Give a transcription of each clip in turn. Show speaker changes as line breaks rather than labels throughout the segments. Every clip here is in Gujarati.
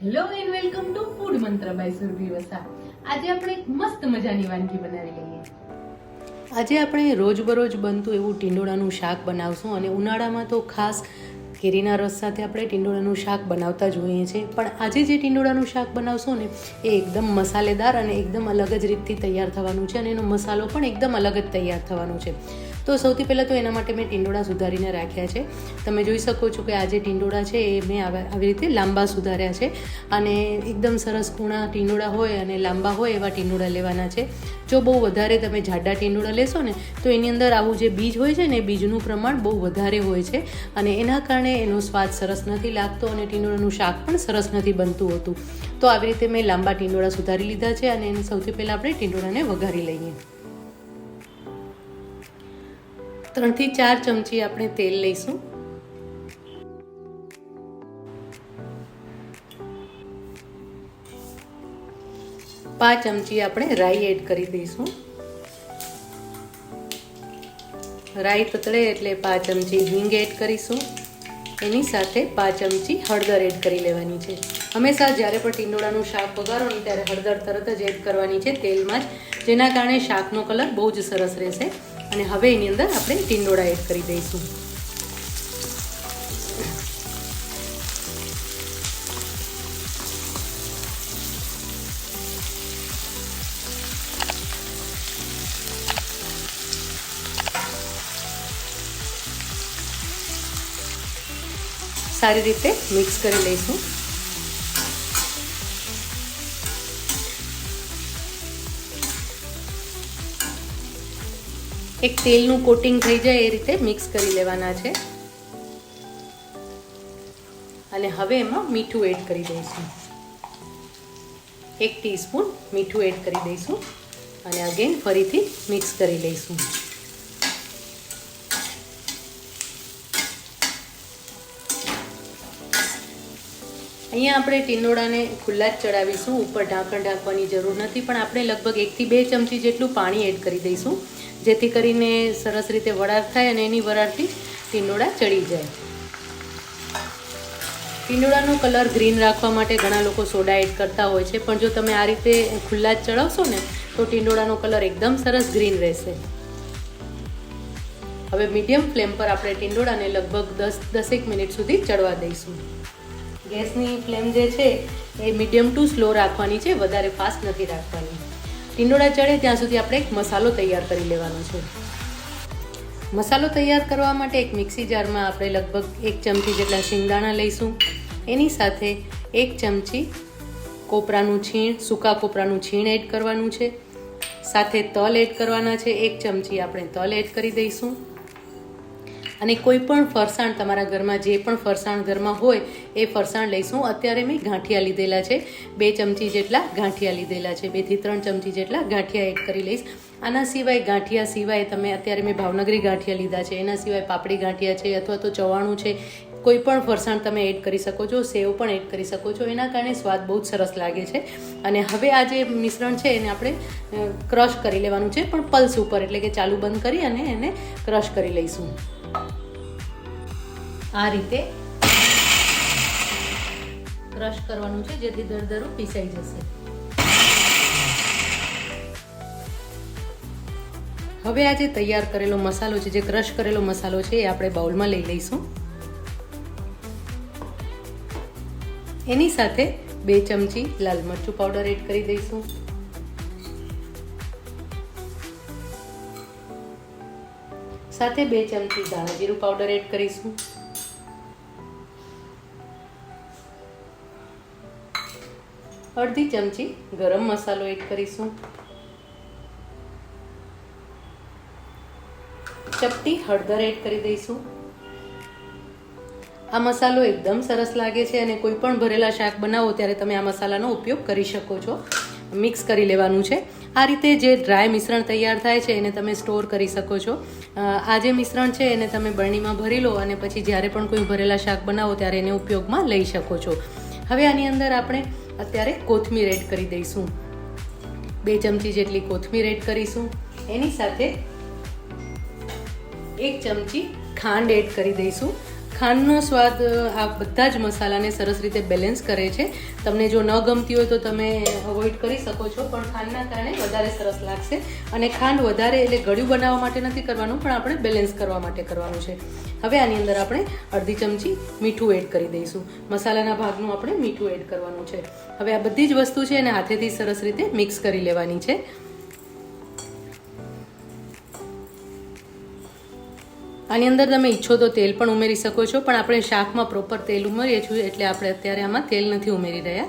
Hello and welcome to food મંત્ર બાય સુરભી વસા. આજે આપણે એક મસ્ત મજાની વાનગી બનાવી લઈએ. આજે આપણે રોજબરોજ બનતું એવું ટીંડોળાનું શાક બનાવશું અને ઉનાળામાં તો ખાસ કેરીના રસ સાથે આપણે ટીંડોળાનું શાક બનાવતા જ હોઈએ છીએ. પણ આજે જે ટીંડોળાનું શાક બનાવશું ને એ એકદમ મસાલેદાર અને એકદમ અલગ જ રીતથી તૈયાર થવાનું છે અને એનો મસાલો પણ એકદમ અલગ જ તૈયાર થવાનો છે. તો સૌથી પહેલાં તો એના માટે મેં ટીંડોળા સુધારીને રાખ્યા છે. તમે જોઈ શકો છો કે આ જે ટીંડોળા છે એ મેં આવી રીતે લાંબા સુધાર્યા છે અને એકદમ સરસ કૂણા ટીંડોળા હોય અને લાંબા હોય એવા ટીંડોળા લેવાના છે. જો બહુ વધારે તમે જાડા ટીંડોળા લેશો ને તો એની અંદર આવું જે બીજ હોય છે ને બીજનું પ્રમાણ બહુ વધારે હોય છે અને એના કારણે એનો સ્વાદ સરસ નથી લાગતો અને ટીંડોળાનું શાક પણ સરસ નથી બનતું હોતું. તો આવી રીતે મેં લાંબા ટીંડોળા સુધારી લીધા છે અને એને સૌથી પહેલાં આપણે ટીંડોળાને વઘારી લઈએ. 3 થી 4 ચમચી આપણે તેલ લઈશું. પાંચ ચમચી આપણે રાઈ એડ કરી દઈશું. રાઈ તતડે એટલે 5 ચમચી હિંગ એડ કરીશું. એની સાથે 5 ચમચી હળદર એડ કરી લેવાની છે. હંમેશા જ્યારે પણ ટીંડોળાનું શાક વઘારો ને ત્યારે હળદર તરત જ એડ કરવાની છે તેલમાં જ, જેના કારણે શાકનો કલર બહુ જ સરસ રહેશે. અને હવે એની અંદર આપણે ટીંડોળા એડ કરી દઈશું. સારી રીતે મિક્સ કરી લઈશું. એક તેલનું કોટિંગ થઈ જાય એ રીતે મિક્સ કરી લેવાના છે. અને હવે એમાં મીઠું એડ કરી દઈશું. 1 ટીસ્પૂન મીઠું એડ કરી દઈશું અને અગેન ફરીથી મિક્સ કરી લઈશું. અહીંયા આપણે ટીંડોળાને ખુલ્લા જ ચડાવીશું, ઉપર ઢાંકણ ઢાંકવાની જરૂર નથી, પણ આપણે લગભગ 1 થી 2 ચમચી જેટલું પાણી એડ કરી દઈશું, જેથી કરીને સરસ રીતે વરાળ થાય અને એની વરાળથી ટીંડોળા ચડી જાય. ટીંડોળાનો કલર ગ્રીન રાખવા માટે ઘણા લોકો સોડા એડ કરતા હોય છે, પણ જો તમે આ રીતે ખુલ્લા જ ચડાવશો ને તો ટીંડોળાનો કલર એકદમ સરસ ગ્રીન રહેશે. હવે મીડિયમ ફ્લેમ પર આપણે ટીંડોળાને લગભગ 10-10 મિનિટ સુધી ચડવા દઈશું. ગેસની ફ્લેમ જે છે એ મીડિયમ ટુ સ્લો રાખવાની છે, વધારે ફાસ્ટ નથી રાખવાની. ટીંડોળા ચડે ત્યાં સુધી આપણે એક મસાલો તૈયાર કરી લેવાનો છે. મસાલો તૈયાર કરવા માટે એક મિક્સી જારમાં આપણે લગભગ 1 ચમચી જેટલા શિંગદાણા લઈશું. એની સાથે 1 ચમચી કોપરાનું છીણ, સૂકા કોપરાનું છીણ એડ કરવાનું છે. સાથે તલ એડ કરવાના છે. 1 ચમચી આપણે તલ એડ કરી દઈશું. અને કોઈ પણ ફરસાણ તમારા ઘરમાં જે પણ ફરસાણ ઘરમાં હોય એ ફરસાણ લઈશું. અત્યારે મેં ગાંઠિયા લીધેલા છે, 2 ચમચી જેટલા ગાંઠિયા લીધેલા છે. 2 થી 3 ચમચી જેટલા ગાંઠિયા એડ કરી લઈશ. આના સિવાય ગાંઠિયા સિવાય તમે અત્યારે મેં ભાવનગરી ગાંઠિયા લીધા છે, એના સિવાય પાપડી ગાંઠિયા છે અથવા તો ચવાણું છે, કોઈ પણ ફરસાણ તમે એડ કરી શકો છો. સેવ પણ એડ કરી શકો છો. એના કારણે સ્વાદ બહુ જ સરસ લાગે છે. અને હવે આ જે મિશ્રણ છે એને આપણે ક્રશ કરી લેવાનું છે, પણ પલ્સ ઉપર, એટલે કે ચાલુ બંધ કરી અને એને ક્રશ કરી લઈશું. આ રીતે ક્રશ કરવાનું છે, જેથી દરદરું પીસાઈ જશે. હવે આ જે તૈયાર કરેલો મસાલો છે, જે ક્રશ કરેલો મસાલો છે, એ આપણે બાઉલમાં લઈ લઈશું. એની સાથે 2 ચમચી લાલ મરચું પાવડર એડ કરી દઈશું. સાથે 2 ચમચી ધાણા જીરું પાવડર એડ કરીશું. અડધી ચમચી ગરમ મસાલો એડ કરીશું. ચપટી હળદર એડ કરી દઈશું. આ મસાલો એકદમ સરસ લાગે છે અને કોઈ પણ ભરેલા શાક બનાવો ત્યારે તમે આ મસાલાનો ઉપયોગ કરી શકો છો. મિક્સ કરી લેવાનું છે. આ રીતે જે ડ્રાય મિશ્રણ તૈયાર થાય છે એને તમે સ્ટોર કરી શકો છો. આ જે મિશ્રણ છે એને તમે બરણીમાં ભરી લો અને પછી જ્યારે પણ કોઈ ભરેલા શાક બનાવો ત્યારે એને ઉપયોગમાં લઈ શકો છો. હવે આની અંદર આપણે અત્યારે કોથમીર એડ કરી દઈશું. 2 ચમચી જેટલી કોથમીર એડ કરીશું. એની સાથે 1 ચમચી ખાંડ એડ કરી દઈશું. ખાંડનો સ્વાદ આ બધા જ મસાલાને સરસ રીતે બેલેન્સ કરે છે. તમને જો ન ગમતી હોય તો તમે અવોઇડ કરી શકો છો, પણ ખાંડના કારણે વધારે સરસ લાગશે. અને ખાંડ વધારે એટલે ગળ્યું બનાવવા માટે નથી કરવાનું, પણ આપણે બેલેન્સ કરવા માટે કરવાનું છે. હવે આની અંદર આપણે અડધી ચમચી મીઠું એડ કરી દઈશું. મસાલાના ભાગનું આપણે મીઠું એડ કરવાનું છે. હવે આ બધી જ વસ્તુ છે એને હાથેથી સરસ રીતે મિક્સ કરી લેવાની છે. આની અંદર તમે ઈચ્છો તો તેલ પણ ઉમેરી શકો છો, પણ આપણે શાકમાં પ્રોપર તેલ ઉમેરીએ છીએ એટલે આપણે અત્યારે આમાં તેલ નથી ઉમેરી રહ્યા.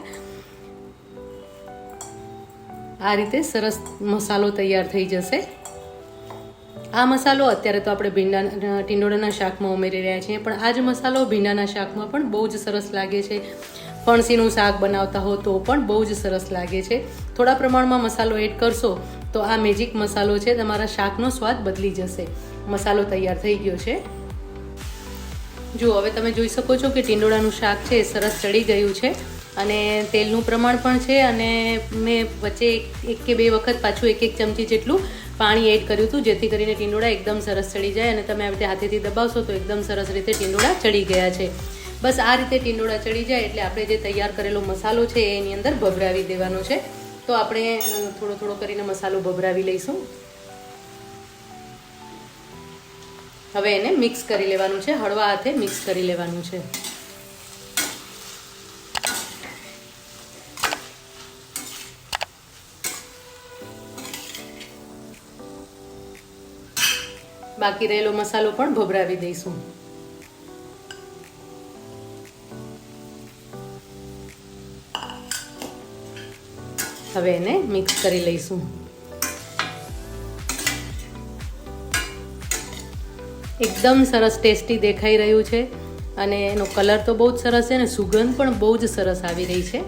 આ રીતે સરસ મસાલો તૈયાર થઈ જશે. આ મસાલો અત્યારે તો આપણે ટીંડોળાના શાકમાં ઉમેરી રહ્યા છીએ, પણ આ જ મસાલો ભીંડાના શાકમાં પણ બહુ જ સરસ લાગે છે. ફણસીનું શાક બનાવતા હો તો પણ બહુ જ સરસ લાગે છે. થોડા પ્રમાણમાં મસાલો એડ કરશો તો આ મેજિક મસાલો છે, તમારા શાકનો સ્વાદ બદલી જશે. મસાલો તૈયાર થઈ ગયો છે. જુઓ, હવે તમે જોઈ શકો છો કે ટીંડોળાનું શાક છે એ સરસ ચડી ગયું છે અને તેલનું પ્રમાણ પણ છે. અને મેં વચ્ચે એક કે બે વખત પાછું એક ચમચી જેટલું પાણી એડ કર્યું હતું, જેથી કરીને ટીંડોળા એકદમ સરસ ચડી જાય. અને તમે આવી રીતે હાથેથી દબાવશો તો એકદમ સરસ રીતે ટીંડોળા ચડી ગયા છે. બસ આ રીતે ટીંડોળા ચડી જાય એટલે આપણે જે તૈયાર કરેલો મસાલો છે એની અંદર ભભરાવી દેવાનો છે. તો આપણે થોડો થોડો કરીને મસાલો ભભરાવી લઈશું. હવે એને મિક્સ કરી લેવાનું છે, હળવા હાથે મિક્સ કરી લેવાનું છે. બાકી રહેલો મસાલો પણ ભભરાવી દઈશું. હવે એને મિક્સ કરી લઈશું. એકદમ સરસ ટેસ્ટી દેખાઈ રહ્યું છે અને એનો કલર તો બહુ જ સરસ છે અને સુગંધ પણ બહુ જ સરસ આવી રહી છે.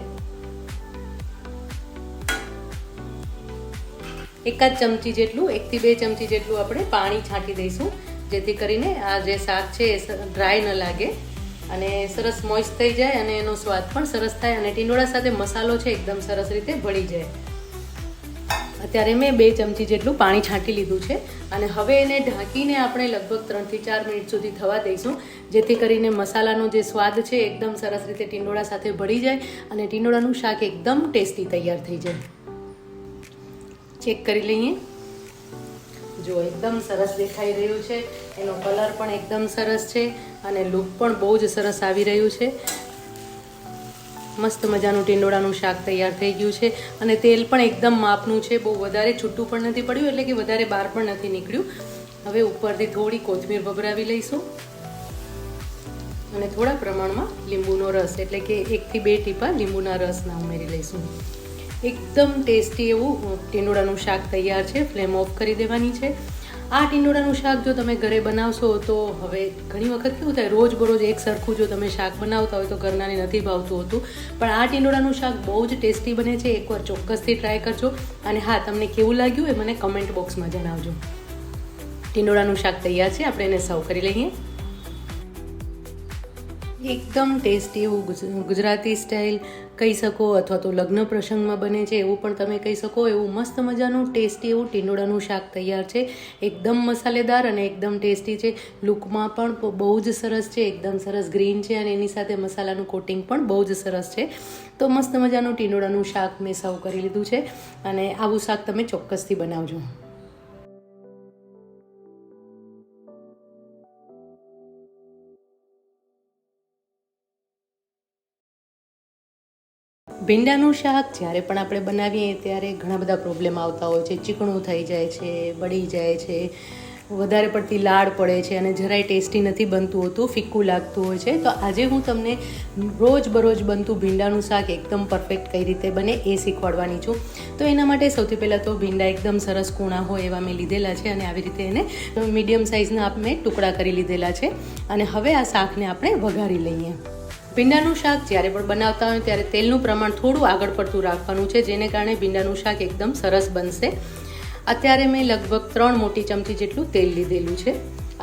એકાદ ચમચી જેટલું, 1 થી 2 ચમચી જેટલું આપણે પાણી છાંટી દઈશું, જેથી કરીને આ જે શાક છે એ ડ્રાય ન લાગે અને સરસ મોઇસ્ટ થઈ જાય અને એનો સ્વાદ પણ સરસ થાય અને ટીંડોળા સાથે મસાલો છે એકદમ સરસ રીતે ભળી જાય. અત્યારે મેં 2 ચમચી જેટલું પાણી છાંટી લીધું છે અને હવે એને ઢાંકીને આપણે લગભગ 3 થી 4 મિનિટ સુધી થવા દઈશું, જેથી કરીને મસાલાનો જે સ્વાદ છે એકદમ સરસ રીતે ટીંડોળા સાથે ભળી જાય અને ટીંડોળાનું શાક એકદમ ટેસ્ટી તૈયાર થઈ જાય. ચેક કરી લઈએ. જો એકદમ સરસ દેખાઈ રહ્યું છે, એનો કલર પણ એકદમ સરસ છે અને લુક પણ બહુ જ સરસ આવી રહ્યું છે. મસ્ત મજાનું ટીંડોળાનું શાક તૈયાર થઈ ગયું છે અને તેલ પણ એકદમ માપનું છે, બહુ વધારે છૂટું પણ નથી પડ્યું એટલે કે વધારે બહાર પણ નથી નીકળ્યું. હવે ઉપરથી થોડી કોથમીર ભભરાવી લઈશું અને થોડા પ્રમાણમાં લીંબુનો રસ એટલે કે 1 થી 2 ટીપા લીંબુના રસના ઉમેરી લઈશું. એકદમ ટેસ્ટી એવું ટીંડોળાનું શાક તૈયાર છે. ફ્લેમ ઓફ કરી દેવાની છે. આ ટીંડોળાનું શાક જો તમે ઘરે બનાવશો તો હવે ઘણી વખત કેવું થાય, રોજબરોજ એક સરખું જો તમે શાક બનાવતા હોય તો ઘરનાને નથી ભાવતું હોતું, પણ આ ટીંડોળાનું શાક બહુ જ ટેસ્ટી બને છે. એકવાર ચોક્કસથી ટ્રાય કરજો અને હા, તમને કેવું લાગ્યું એ મને કમેન્ટ બોક્સમાં જણાવજો. ટીંડોળાનું શાક તૈયાર છે, આપણે એને સર્વ કરી લઈએ. એકદમ ટેસ્ટી એવું ગુજરાતી સ્ટાઇલ કહી શકો અથવા તો લગ્ન પ્રસંગમાં બને છે એવું પણ તમે કહી શકો, એવું મસ્ત મજાનું ટેસ્ટી એવું ટીંડોળાનું શાક તૈયાર છે. એકદમ મસાલેદાર અને એકદમ ટેસ્ટી છે. લુકમાં પણ બહુ જ સરસ છે, એકદમ સરસ ગ્રીન છે અને એની સાથે મસાલાનું કોટિંગ પણ બહુ જ સરસ છે. તો મસ્ત મજાનું ટીંડોળાનું શાક મેં સર્વ કરી લીધું છે અને આવું શાક તમે ચોક્કસથી બનાવજો. ભીંડાનું શાક જ્યારે પણ આપણે બનાવીએ ત્યારે ઘણા બધા પ્રોબ્લેમ આવતા હોય છે. ચીકણું થઈ જાય છે, બળી જાય છે, વધારે પડતી લાળ પડે છે અને જરાય ટેસ્ટી નથી બનતું હોતું, ફીક્કું લાગતું હોય છે. તો આજે હું તમને રોજબરોજ બનતું ભીંડાનું શાક એકદમ પરફેક્ટ કઈ રીતે બને એ શીખવાડવાની છું. તો એના માટે સૌથી પહેલાં તો ભીંડા એકદમ સરસ કૂણા હોય એવા મેં લીધેલા છે અને આવી રીતે એને મીડિયમ સાઇઝના મેં ટુકડા કરી લીધેલા છે અને હવે આ શાકને આપણે વઘારી લઈએ. ભીંડાનું શાક જ્યારે પણ બનાવતા હોય ત્યારે તેલનું પ્રમાણ થોડું આગળ પડતું રાખવાનું છે, જેને કારણે ભીંડાનું શાક એકદમ સરસ બનશે. અત્યારે મેં લગભગ 3 મોટી ચમચી જેટલું તેલ લીધેલું છે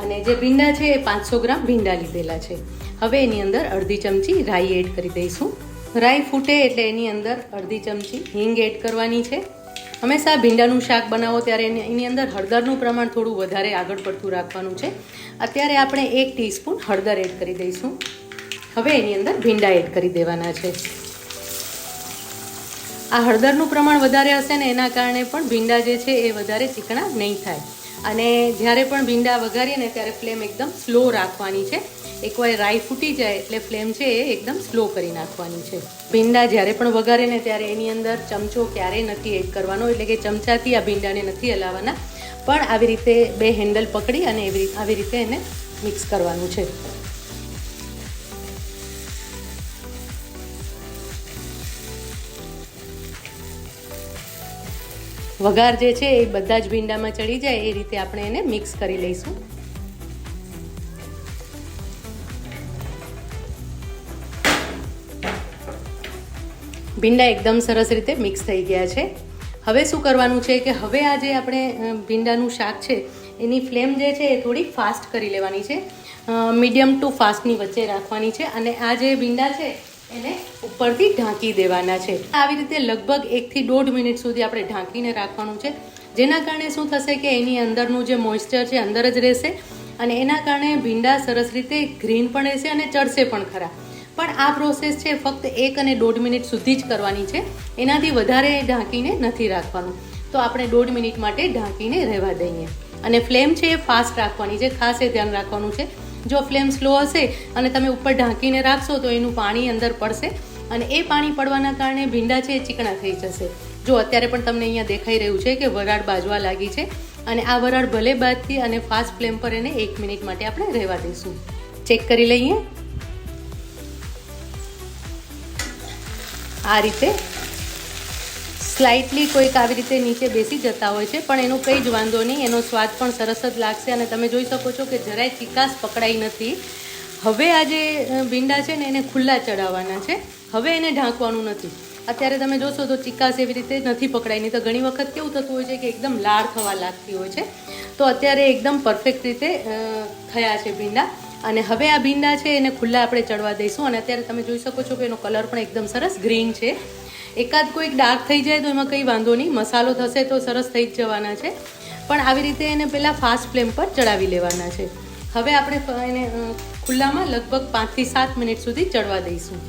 અને જે ભીંડા છે એ 500 ગ્રામ ભીંડા લીધેલા છે. હવે એની અંદર અડધી ચમચી રાઈ એડ કરી દઈશું. રાઈ ફૂટે એટલે એની અંદર અડધી ચમચી હિંગ એડ કરવાની છે હંમેશા ભીંડાનું શાક બનાવો ત્યારે એની અંદર હળદરનું પ્રમાણ થોડું વધારે આગળ પડતું રાખવાનું છે. અત્યારે આપણે 1 ટીસ્પૂન હળદર એડ કરી દઈશું. હવે એની અંદર ભીંડા એડ કરી દેવાના છે. આ હળદરનું પ્રમાણ વધારે હશે ને એના કારણે પણ ભીંડા જે છે એ વધારે ચીકણા નહીં થાય. અને જ્યારે પણ ભીંડા વઘારીએ ને ત્યારે ફ્લેમ એકદમ સ્લો રાખવાની છે. એકવાર રાઈ ફૂટી જાય એટલે ફ્લેમ છે એ એકદમ સ્લો કરી નાખવાની છે. ભીંડા જ્યારે પણ વઘારે ને ત્યારે એની અંદર ચમચો ક્યારેય નથી એડ કરવાનો, એટલે કે ચમચાથી આ ભીંડાને નથી હલાવવાના, પણ આવી રીતે 2 હેન્ડલ પકડી અને આવી રીતે એને મિક્સ કરવાનું છે. વઘાર જે છે એ બધા જ ભીંડામાં ચડી જાય એ રીતે આપણે એને મિક્સ કરી લઈશું. ભીંડા એકદમ સરસ રીતે મિક્સ થઈ ગયા છે. હવે શું કરવાનું છે કે હવે આ જે આપણે ભીંડાનું શાક છે એની ફ્લેમ જે છે એ થોડી ફાસ્ટ કરી લેવાની છે. મીડિયમ ટુ ફાસ્ટની વચ્ચે રાખવાની છે અને આ જે ભીંડા છે એને ઉપરથી ઢાંકી દેવાના છે. આવી રીતે લગભગ 1 થી 1.5 મિનિટ સુધી આપણે ઢાંકીને રાખવાનું છે, જેના કારણે શું થશે કે એની અંદરનું જે મોઇસ્ચર છે અંદર જ રહેશે અને એના કારણે ભીંડા સરસ રીતે ગ્રીન પણ રહેશે અને ચડશે પણ ખરા. પણ આ પ્રોસેસ છે ફક્ત 1 અને 1.5 મિનિટ સુધી જ કરવાની છે, એનાથી વધારે ઢાંકીને નથી રાખવાનું. તો આપણે 1.5 મિનિટ માટે ઢાંકીને રહેવા દઈએ અને ફ્લેમ છે એ ફાસ્ટ રાખવાની છે. ખાસ એ ધ્યાન રાખવાનું છે, જો ફ્લેમ સ્લો હશે અને તમે ઉપર ઢાંકીને રાખશો તો એનું પાણી અંદર પડશે અને એ પાણી પડવાના કારણે ભીંડા છે એ ચીકણા થઈ જશે. જો અત્યારે પણ તમને અહીંયા દેખાઈ રહ્યું છે કે વરાળ બાજવા લાગી છે અને આ વરાળ ભલે બાદથી અને ફાસ્ટ ફ્લેમ પર એને 1 મિનિટ માટે આપણે રહેવા દઈશું. ચેક કરી લઈએ. આ રીતે સ્લાઇટલી કોઈક આવી રીતે નીચે બેસી જતા હોય છે, પણ એનો કંઈ જ વાંધો નહીં, એનો સ્વાદ પણ સરસ જ લાગશે અને તમે જોઈ શકો છો કે જરાય ચીકાશ પકડાઈ નથી. હવે આ જે ભીંડા છે ને એને ખુલ્લા ચડાવવાના છે, હવે એને ઢાંકવાનું નથી. અત્યારે તમે જોશો તો ચીકાશ એવી રીતે નથી પકડાઈ, નહીં તો ઘણી વખત કેવું થતું હોય છે કે એકદમ લાળ થવા લાગતી હોય છે. તો અત્યારે એકદમ પરફેક્ટ રીતે થયા છે ભીંડા અને હવે આ ભીંડા છે એને ખુલ્લા આપણે ચડવા દઈશું અને અત્યારે તમે જોઈ શકો છો કે એનો કલર પણ એકદમ સરસ ગ્રીન છે. એકાદ કોઈક ડાર્ક થઈ જાય તો એમાં કંઈ વાંધો નહીં, મસાલો થશે તો સરસ થઈ જ જવાના છે, પણ આવી રીતે એને પહેલાં ફાસ્ટ ફ્લેમ પર ચડાવી લેવાના છે. હવે આપણે એને ખુલ્લામાં લગભગ 5 થી 7 મિનિટ સુધી ચડવા દઈશું.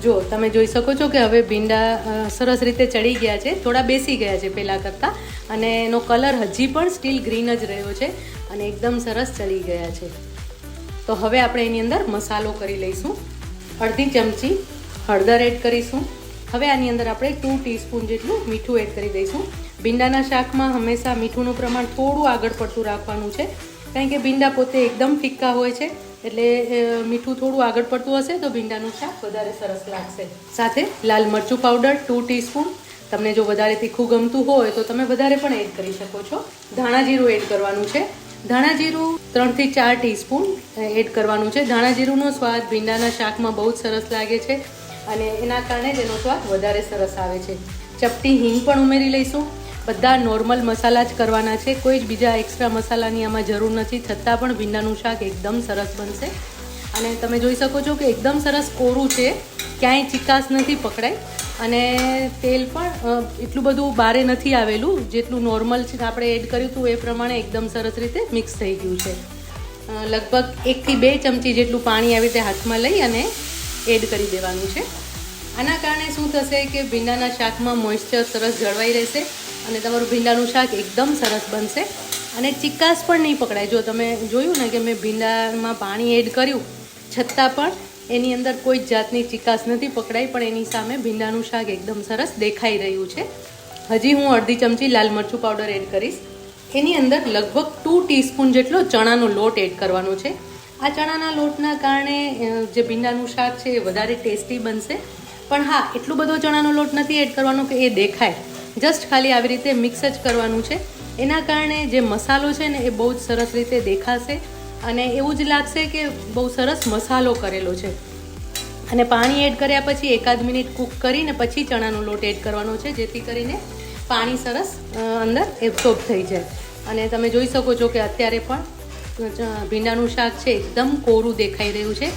જો તમે જોઈ શકો છો કે હવે ભીંડા સરસ રીતે ચડી ગયા છે, થોડા બેસી ગયા છે પહેલાં કરતાં અને એનો કલર હજી પણ સ્ટીલ ગ્રીન જ રહ્યો છે અને એકદમ સરસ ચડી ગયા છે. તો હવે આપણે એની અંદર મસાલો કરી લઈશું. અડધી ચમચી હળદર એડ કરીશું. હવે આની અંદર આપણે 2 ટીસ્પૂન જેટલું મીઠું એડ કરી દઈશું. ભીંડાના શાકમાં હંમેશા મીઠુંનું પ્રમાણ થોડું આગળ પડતું રાખવાનું છે, કારણ કે ભીંડા પોતે એકદમ ફિક્કા હોય છે, એટલે મીઠું થોડું આગળ પડતું હશે તો ભીંડાનું શાક વધારે સરસ લાગશે. સાથે લાલ મરચું પાવડર 2 ટીસ્પૂન. તમને જો વધારે તીખું ગમતું હોય તો તમે વધારે પણ એડ કરી શકો છો. ધાણા જીરું એડ કરવાનું છે. ધાણા જીરું 3 થી 4 ટીસ્પૂન એડ કરવાનું છે. ધાણા જીરુંનો સ્વાદ ભીંડાના શાકમાં બહુ જ સરસ લાગે છે અને એના કારણે જ એનો સ્વાદ વધારે સરસ આવે છે. ચપટી હિંગ પણ ઉમેરી લઈશું. બધા નોર્મલ મસાલા જ કરવાના છે, કોઈ જ બીજા એક્સ્ટ્રા મસાલાની આમાં જરૂર નથી, છતાં પણ ભીંડાનું શાક એકદમ સરસ બનશે. અને તમે જોઈ શકો છો કે એકદમ સરસ કોરું છે, ક્યાંય ચીકાશ નથી પકડાઈ અને તેલ પણ એટલું બધું બારે નથી આવેલું, જેટલું નોર્મલ છે આપણે એડ કર્યું હતું એ પ્રમાણે એકદમ સરસ રીતે મિક્સ થઈ ગયું છે. લગભગ 1 થી 2 ચમચી જેટલું પાણી આવી રીતે હાથમાં લઈ અને એડ કરી દેવાનું છે. આના કારણે શું થશે કે ભીંડાના શાકમાં મોઇસ્ચર સરસ જળવાઈ રહેશે અને તમારું ભીંડાનું શાક એકદમ સરસ બનશે અને ચીકાશ પણ નહીં પકડાય. જો તમે જોયું ને કે મેં ભીંડામાં પાણી એડ કર્યું છતાં પણ એની અંદર કોઈ જ જાતની ચીકાશ નથી પકડાઈ, પણ એની સામે ભીંડાનું શાક એકદમ સરસ દેખાઈ રહ્યું છે. હજી હું અડધી ચમચી લાલ મરચું પાવડર એડ કરીશ. એની અંદર લગભગ 2 ટીસ્પૂન જેટલો ચણાનો લોટ એડ કરવાનો છે. આ ચણાના લોટના કારણે જે ભીંડાનું શાક છે એ વધારે ટેસ્ટી બનશે. પણ હા, એટલું બધો ચણાનો લોટ નથી એડ કરવાનો કે એ દેખાય, જસ્ટ ખાલી આવી રીતે મિક્સ જ કરવાનું છે. એના કારણે જે મસાલો છે ને એ બહુ જ સરસ રીતે દેખાશે અને એવું જ લાગશે કે બહુ સરસ મસાલો કરેલો છે. અને પાણી એડ કર્યા પછી 1 મિનિટ કૂક કરીને પછી ચણાનો લોટ એડ કરવાનો છે, જેથી કરીને પાણી સરસ અંદર એબ્સોર્બ થઈ જાય. અને તમે જોઈ શકો છો કે અત્યારે પણ ભીંડાનું શાક છે એકદમ કોરું દેખાઈ રહ્યું છે,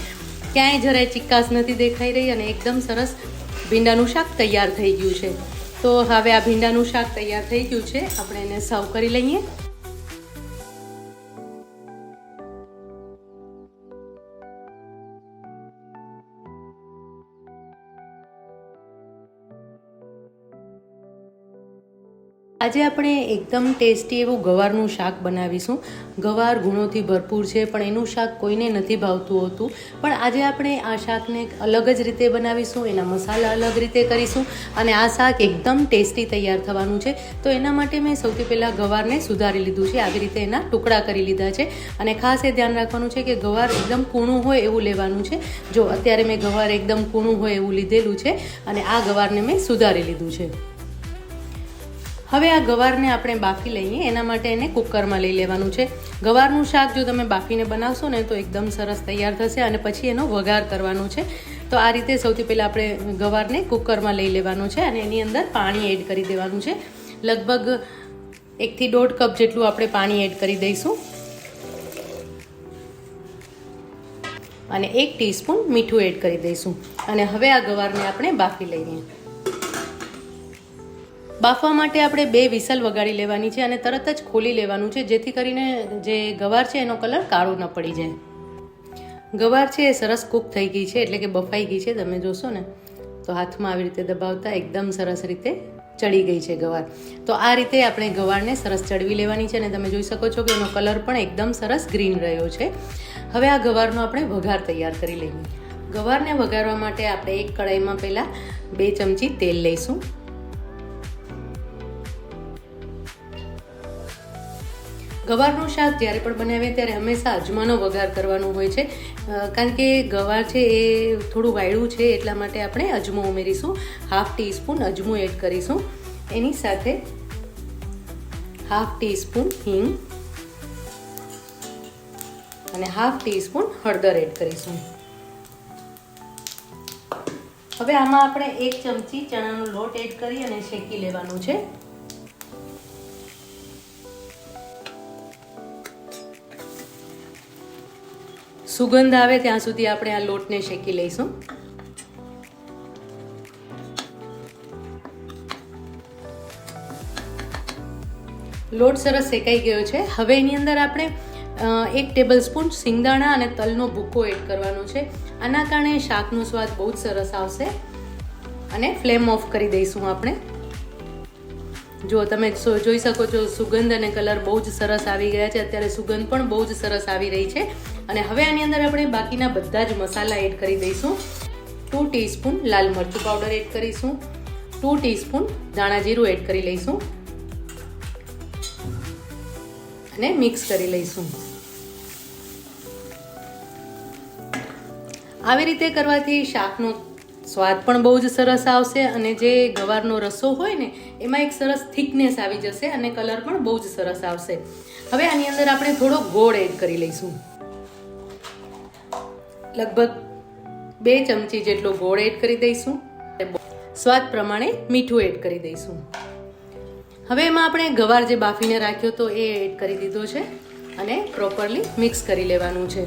ક્યાંય જરાય ચીકાશ નથી દેખાઈ રહી અને એકદમ સરસ ભીંડાનું શાક તૈયાર થઈ ગયું છે. તો હવે આ ભીંડાનું શાક તૈયાર થઈ ગયું છે, આપણે એને સર્વ કરી લઈએ. આજે આપણે એકદમ ટેસ્ટી એવું ગવારનું શાક બનાવીશું. ગવાર ગુણોથી ભરપૂર છે, પણ એનું શાક કોઈને નથી ભાવતું હોતું. પણ આજે આપણે આ શાકને અલગ જ રીતે બનાવીશું, એના મસાલા અલગ રીતે કરીશું અને આ શાક એકદમ ટેસ્ટી તૈયાર થવાનું છે. તો એના માટે મેં સૌથી પહેલાં ગવારને સુધારી લીધું છે, આવી રીતે એના ટુકડા કરી લીધા છે. અને ખાસ એ ધ્યાન રાખવાનું છે કે ગવાર એકદમ કૂણું હોય એવું લેવાનું છે. જો અત્યારે મેં ગવાર એકદમ કૂણું હોય એવું લીધેલું છે અને આ ગવારને મેં સુધારી લીધું છે. હવે આ ગવારને આપણે બાફી લઈએ. એના માટે એને કુકરમાં લઈ લેવાનું છે. ગવારનું શાક જો તમે બાફીને બનાવશો ને તો એકદમ સરસ તૈયાર થશે અને પછી એનો વઘાર કરવાનો છે. તો આ રીતે સૌથી પહેલાં આપણે ગવારને કુકરમાં લઈ લેવાનું છે અને એની અંદર પાણી એડ કરી દેવાનું છે. લગભગ 1 થી 1.5 કપ જેટલું આપણે પાણી એડ કરી દઈશું અને 1 ટીસ્પૂન મીઠું એડ કરી દઈશું અને હવે આ ગવારને આપણે બાફી લઈએ. બાફવા માટે આપણે 2 વિસલ વગાડી લેવાની છે અને તરત જ ખોલી લેવાનું છે, જેથી કરીને જે ગવાર છે એનો કલર કાળો ન પડી જાય. ગવાર છે એ સરસ કૂક થઈ ગઈ છે, એટલે કે બફાઈ ગઈ છે. તમે જોશો ને તો હાથમાં આવી રીતે દબાવતા એકદમ સરસ રીતે ચડી ગઈ છે ગવાર. તો આ રીતે આપણે ગવારને સરસ ચડવી લેવાની છે અને તમે જોઈ શકો છો કે એનો કલર પણ એકદમ સરસ ગ્રીન રહ્યો છે. હવે આ ગવારનો આપણે વઘાર તૈયાર કરી લઈએ. ગવારને વઘારવા માટે આપણે એક કડાઈમાં પહેલાં 2 ચમચી તેલ લઈશું. ગવારનું શાક જ્યારે પણ બનાવીએ ત્યારે હંમેશા અજમાનો વઘાર કરવાનો હોય છે, કારણ કે ગવાર છે એ થોડું વાયડું છે, એટલા માટે આપણે અજમો ઉમેરીશું. 1/2 ટીસ્પૂન અજમો એડ કરીશું. એની સાથે 1/2 ટીસ્પૂન હિંગ અને 1/2 ટીસ્પૂન હળદર એડ કરીશું. હવે આમાં આપણે 1 ચમચી ચણાનો લોટ એડ કરી અને શેકી લેવાનું છે. સુગંધ આવે ત્યાં સુધી આપણે આ લોટને શેકી લઈશું. લોટ સરસ શેકાઈ ગયો છે. હવે એની અંદર આપણે 1 ટેબલસ્પૂન સિંગદાણા અને તલનો ભૂકો એડ કરવાનો છે. આના કારણે શાકનો સ્વાદ બહુ જ સરસ આવશે અને ફ્લેમ ઓફ કરી દઈશું આપણે. જો તમે જોઈ શકો છો સુગંધ અને કલર બહુ જ સરસ આવી ગયા છે. અત્યારે સુગંધ પણ બહુ જ સરસ આવી રહી છે. અને હવે આની અંદર આપણે બાકીના બધા જ મસાલા એડ કરી દઈશું. 2 ટીસ્પૂન લાલ મરચું પાવડર એડ કરીશું. 2 ટીસ્પૂન ધાણા જીરું એડ કરી લઈશું અને મિક્સ કરી લઈશું. આવી રીતે કરવાથી શાકનો સ્વાદ પણ બહુ જ સરસ આવશે અને જે ગવારનો રસો હોય ને એમાં એક સરસ થિકનેસ આવી જશે અને કલર પણ બહુ જ સરસ આવશે. હવે આની અંદર આપણે થોડો ગોળ એડ કરી લઈશું. લગભગ 2 ચમચી જેટલો ગોળ એડ કરી દઈશું. સ્વાદ પ્રમાણે મીઠું એડ કરી દઈશું. હવે એમાં આપણે ગવાર જે બાફીને રાખ્યો તો એ એડ કરી દીધો છે અને પ્રોપરલી મિક્સ કરી લેવાનું છે.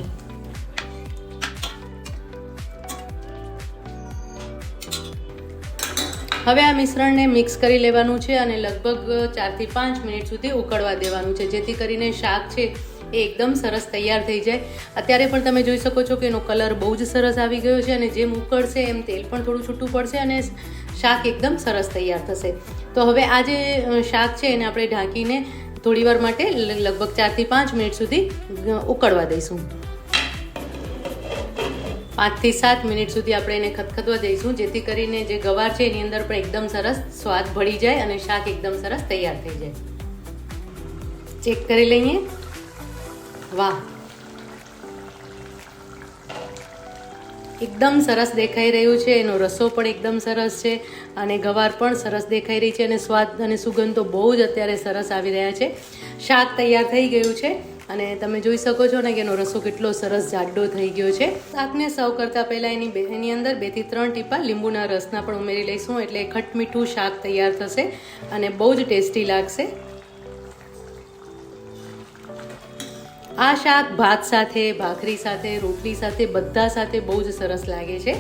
હવે આ મિશ્રણને મિક્સ કરી લેવાનું છે અને લગભગ 4 થી 5 મિનિટ સુધી ઉકળવા દેવાનું છે, જેથી કરીને શાક છે એ એકદમ સરસ તૈયાર થઈ જાય. અત્યારે પણ તમે જોઈ શકો છો કે એનો કલર બહુ જ સરસ આવી ગયો છે અને જેમ ઉકળશે એમ તેલ પણ થોડું છૂટું પડશે અને શાક એકદમ સરસ તૈયાર થશે. તો હવે આ જે શાક છે એને આપણે ઢાંકીને થોડીવાર માટે લગભગ 4 થી 5 મિનિટ સુધી ઉકળવા દઈશું. 5 થી 7 મિનિટ સુધી આપણે એને ખદખદવા દઈશું, જેથી કરીને જે ગવાર છે એની અંદર પણ એકદમ સરસ સ્વાદ ભળી જાય અને શાક એકદમ સરસ તૈયાર થઈ જાય. ચેક કરી લઈએ. વાહ, એકદમ સરસ દેખાઈ રહ્યું છે. એનો રસો પણ એકદમ સરસ છે અને ગવાર પણ સરસ દેખાઈ રહી છે અને સ્વાદ અને સુગંધ તો બહુ જ અત્યારે સરસ આવી રહ્યા છે. શાક તૈયાર થઈ ગયું છે અને તમે જોઈ શકો છો ને કે એનો રસો કેટલો સરસ જાડો થઈ ગયો છે. શાકને સર્વ કરતાં પહેલાં એની અંદર 2 થી 3 ટીપા લીંબુના રસના પણ ઉમેરી લઈશું, એટલે ખટમીઠું શાક તૈયાર થશે અને બહુ જ ટેસ્ટી લાગશે. આ શાક ભાત સાથે, ભાખરી સાથે, રોટલી સાથે, બધા સાથે બહુ જ સરસ લાગે છે.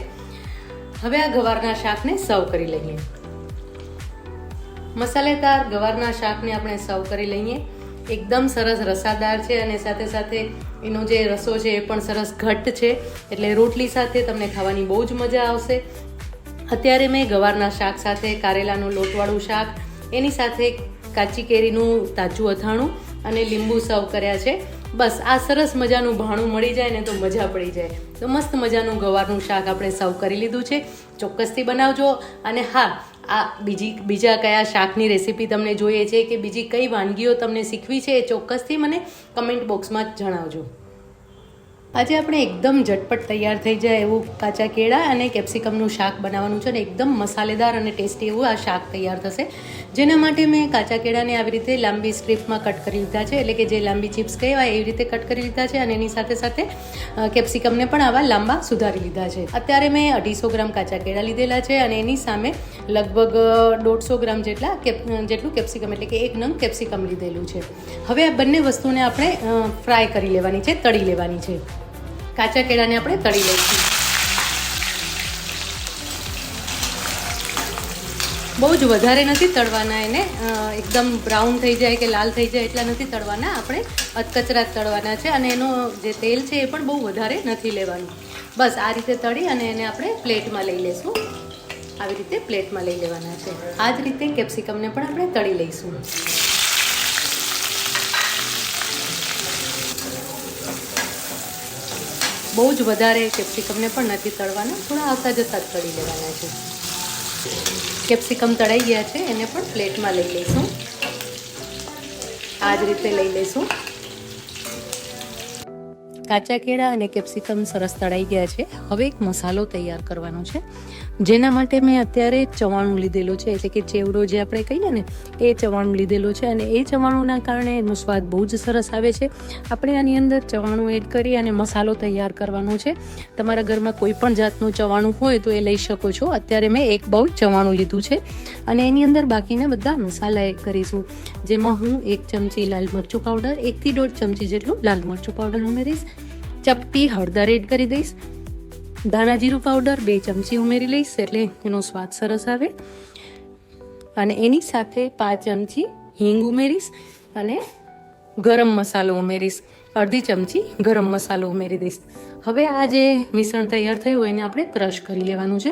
હવે આ ગવારના શાકને સર્વ કરી લઈએ. મસાલેદાર ગવારના શાકને આપણે સર્વ કરી લઈએ. એકદમ સરસ રસાદાર છે અને સાથે સાથે એનો જે રસો છે એ પણ સરસ ઘટ્ટ છે, એટલે રોટલી સાથે તમને ખાવાની બહુ જ મજા આવશે. અત્યારે મેં ગવારના શાક સાથે કારેલાનું લોટવાળું શાક, એની સાથે કાચી કેરીનું તાજું અથાણું અને લીંબુ સર્વ કર્યા છે. બસ આ સરસ મજાનું ભાણું મળી જાય ને તો મજા પડી જાય. તો મસ્ત મજાનું ગવારનું શાક આપણે સર્વ કરી લીધું છે. ચોક્કસથી બનાવજો. અને હા, આ બીજા કયા શાકની રેસીપી તમને જોઈએ છે કે બીજી કઈ વાનગીઓ તમને શીખવી છે એ ચોક્કસથી મને કમેન્ટ બોક્સમાં જણાવજો. આજે આપણે એકદમ ઝટપટ તૈયાર થઈ જાય એવું કાચા કેળા અને કેપ્સિકમનું શાક બનાવવાનું છે અને એકદમ મસાલેદાર અને ટેસ્ટી એવું આ શાક તૈયાર થશે. જેના માટે મેં કાચા કેળાને આવી રીતે લાંબી સ્ટ્રીપમાં કટ કરી લીધા છે, એટલે કે જે લાંબી ચિપ્સ કહેવાય એવી રીતે કટ કરી લીધા છે. અને એની સાથે સાથે કેપ્સિકમને પણ આવા લાંબા સુધારી લીધા છે. અત્યારે મેં 250 ગ્રામ કાચા કેળા લીધેલા છે અને એની સામે લગભગ 150 ગ્રામ જેટલું કેપ્સિકમ, એટલે કે 1 નંગ કેપ્સિકમ લીધેલું છે. હવે આ બંને વસ્તુને આપણે ફ્રાય કરી લેવાની છે, તળી લેવાની છે. કાચા કેળાને આપણે તળી લઈશું. બહુ જ વધારે નથી તળવાના એને, એકદમ બ્રાઉન થઈ જાય કે લાલ થઈ જાય એટલા નથી તળવાના, આપણે અધકચરા તળવાના છે. અને એનો જે તેલ છે એ પણ બહુ વધારે નથી લેવાનું. બસ આ રીતે તળી અને એને આપણે પ્લેટમાં લઈ લઈશું. આવી રીતે પ્લેટમાં લઈ લેવાના છે. આ જ રીતે કેપ્સિકમને પણ આપણે તળી લઈશું. બહુ જ વધારે કેપ્સિકમને પણ નથી તળવાના, થોડા આવતા જતા જ તળી લેવાના છે. કેપ્સિકમ તળાઈ ગયા છે, એને પણ પ્લેટમાં લઈ લઈશું. આ જ રીતે લઈ લઈશું. કાચા કેળા અને કેપ્સિકમ સરસ તળાઈ ગયા છે. હવે એક મસાલો તૈયાર કરવાનો છે, જેના માટે મેં અત્યારે ચવાણું લીધેલું છે, એટલે કે ચેવડો જે આપણે કહીએ ને એ ચવાણું લીધેલું છે. અને એ ચવાણુંના કારણે એનો સ્વાદ બહુ જ સરસ આવે છે. આપણે આની અંદર ચવાણું એડ કરી અને મસાલો તૈયાર કરવાનો છે. તમારા ઘરમાં કોઈ પણ જાતનું ચવાણું હોય તો એ લઈ શકો છો. અત્યારે મેં 1 બાઉલ ચવાણું લીધું છે અને એની અંદર બાકીના બધા મસાલા એડ કરીશું, જેમાં હું 1 ચમચી લાલ મરચું પાવડર, 1 થી 1.5 ચમચી જેટલું લાલ મરચું પાવડર ઉમેરીશ. ચપટી હળદર એડ કરી દઈશ. ધાણા જીરું પાવડર 2 ચમચી ઉમેરી લઈશ, એટલે એનો સ્વાદ સરસ આવે. અને એની સાથે 5 ચમચી હિંગ ઉમેરીશ અને ગરમ મસાલો ઉમેરીશ. અડધી ચમચી ગરમ મસાલો ઉમેરી દઈશ. હવે આ જે મિશ્રણ તૈયાર થયું હોય એને આપણે ક્રશ કરી લેવાનું છે.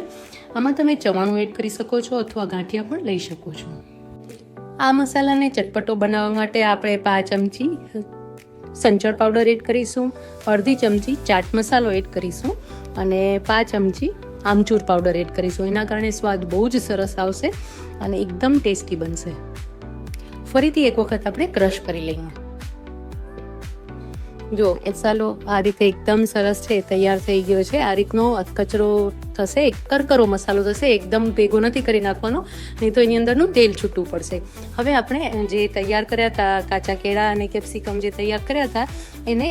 આમાં તમે ચવાણું એડ કરી શકો છો અથવા ગાંઠિયા પણ લઈ શકો છો. આ મસાલાને ચટપટો બનાવવા માટે આપણે 5 ચમચી સંચળ પાવડર એડ કરીશું, અડધી ચમચી ચાટ મસાલો એડ કરીશું અને 5 ચમચી આમચૂર પાવડર એડ કરીશું. એના કારણે સ્વાદ બહુ જ સરસ આવશે અને એકદમ ટેસ્ટી બનશે. ફરીથી એક વખત આપણે ક્રશ કરી લઈએ. જો મસાલો આ રીતે એકદમ સરસ છે, તૈયાર થઈ ગયો છે. આ રીતનો અધકચરો થશે, કરકરો મસાલો થશે. એકદમ ભેગો નથી કરી નાખવાનો, નહીં તો એની અંદરનું તેલ છૂટવું પડશે. હવે આપણે જે તૈયાર કર્યા હતા કાચા કેળા અને કેપ્સિકમ જે તૈયાર કર્યા હતા એને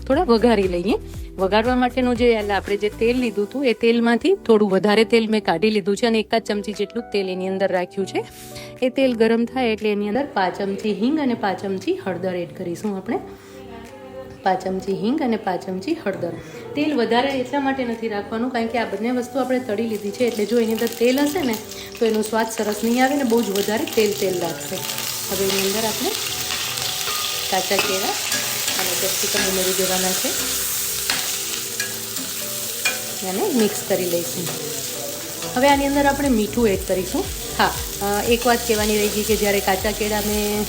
થોડા વઘારી લઈએ. વઘારવા માટેનું જે આપણે જે તેલ લીધું હતું એ તેલમાંથી થોડું વધારે તેલ મેં કાઢી લીધું છે અને 1 ચમચી જેટલું તેલ એની અંદર રાખ્યું છે. એ તેલ ગરમ થાય એટલે એની અંદર 5 ચમચી હિંગ અને 5 ચમચી હળદર એડ કરીશું આપણે. 5 ચમચી હિંગ અને 5 ચમચી હળદર. તેલ વધારે એટલા માટે નથી રાખવાનું કારણ કે આ બંને વસ્તુ આપણે તળી લીધી છે, એટલે જો એની અંદર તેલ હશે ને તો એનો સ્વાદ સરસ નહીં આવે ને બહુ જ વધારે તેલ લાગશે. હવે એની અંદર આપણે કાચા કેળા અને કેપ્સિકમ ઉમેરી દેવાના છે અને મિક્સ કરી લઈશું. હવે આની અંદર આપણે મીઠું એડ કરીશું. હા, એક વાત કહેવાની રહી ગઈ કે જ્યારે કાચા કેળા મેં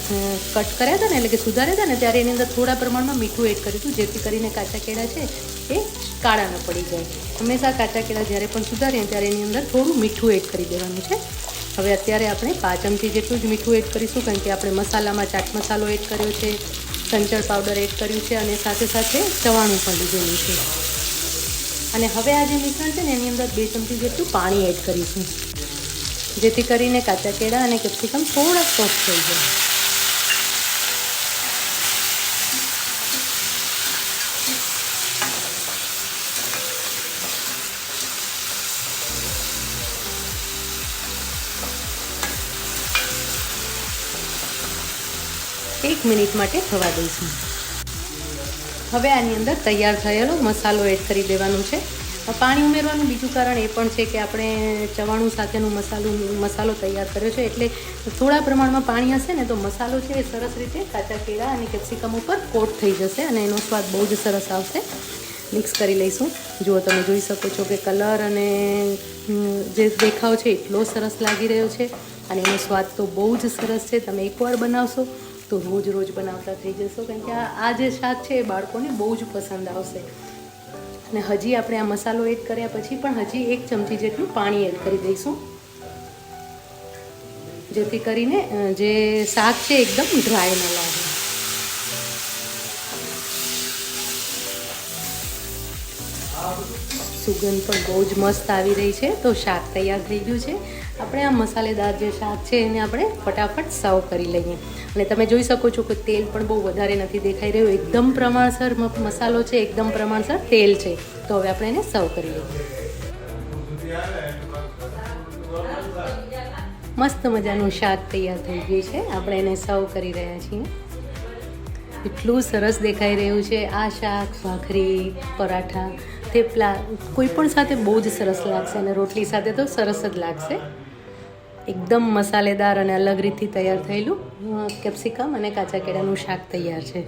કટ કર્યા હતા ને, એટલે કે સુધાર્યા હતા ને, ત્યારે એની અંદર થોડા પ્રમાણમાં મીઠું એડ કર્યું હતું, જેથી કરીને કાચા કેળા છે એ કાળા ન પડી જાય. હંમેશા કાચા કેળા જ્યારે પણ સુધારીએ ત્યારે એની અંદર થોડું મીઠું એડ કરી દેવાનું છે. હવે અત્યારે આપણે 5 ચમચી જેટલું જ મીઠું એડ કરીશું, કારણ કે આપણે મસાલામાં ચાટ મસાલો એડ કર્યો છે, સંચળ પાવડર એડ કર્યું છે અને સાથે સાથે ચવાણું પણ લીધેલું છે. અને હવે આ જે મિશ્રણ છે ને એની અંદર 2 ચમચી જેટલું પાણી એડ કરીશું, જેથી કરીને કાચા કેળા અને કેપ્સિકમ થોડા સોફ્ટ થઈ જાય. એક મિનિટ માટે થવા દઈશું. હવે આની અંદર તૈયાર થયેલો મસાલો એડ કરી દેવાનો છે. પાણી ઉમેરવાનું બીજું કારણ એ પણ છે કે આપણે ચવાણું સાથેનો મસાલો તૈયાર કર્યો છે, એટલે થોડા પ્રમાણમાં પાણી હશે ને તો મસાલો છે એ સરસ રીતે કાચા કેળા અને કેપ્સિકમ ઉપર કોટ થઈ જશે અને એનો સ્વાદ બહુ જ સરસ આવશે. મિક્સ કરી લઈશું. જુઓ, તમે જોઈ શકો છો કે કલર અને જે દેખાવ છે એટલો સરસ લાગી રહ્યો છે અને એનો સ્વાદ તો બહુ જ સરસ છે. તમે એકવાર બનાવશો તો રોજ રોજ બનાવતા થઈ જશો, કારણ કે આ જે શાક છે એ બાળકોને બહુ જ પસંદ આવશે. અને હજી આપણે આ મસાલો એડ કર્યા પછી પણ હજી 1 ચમચી જેટલું પાણી એડ કરી દઈશું, જેથી કરીને જે શાક છે એકદમ ડ્રાય ન લાગે. સુગંધ પણ બહુ જ મસ્ત આવી રહી છે. તો શાક તૈયાર થઈ ગયું છે. આપણે આ મસાલેદાર જે શાક છે એને આપણે ફટાફટ સર્વ કરી લઈએ. અને તમે જોઈ શકો છો કે તેલ પણ બહુ વધારે નથી દેખાઈ રહ્યું, એકદમ પ્રમાણસર મસાલો છે, એકદમ પ્રમાણસર તેલ છે. તો હવે આપણે એને સર્વ કરી લઈએ. મસ્ત મજાનું શાક તૈયાર થઈ ગયું છે. આપણે એને સર્વ કરી રહ્યા છીએ. એટલું સરસ દેખાઈ રહ્યું છે. આ શાક ભાખરી, પરાઠા, થેપલા કોઈ પણ સાથે બહુ જ સરસ લાગશે અને રોટલી સાથે તો સરસ જ લાગશે. એકદમ મસાલેદાર અને અલગ રીતથી તૈયાર થયેલું કેપ્સિકમ અને કાચા કેળાનું શાક તૈયાર છે.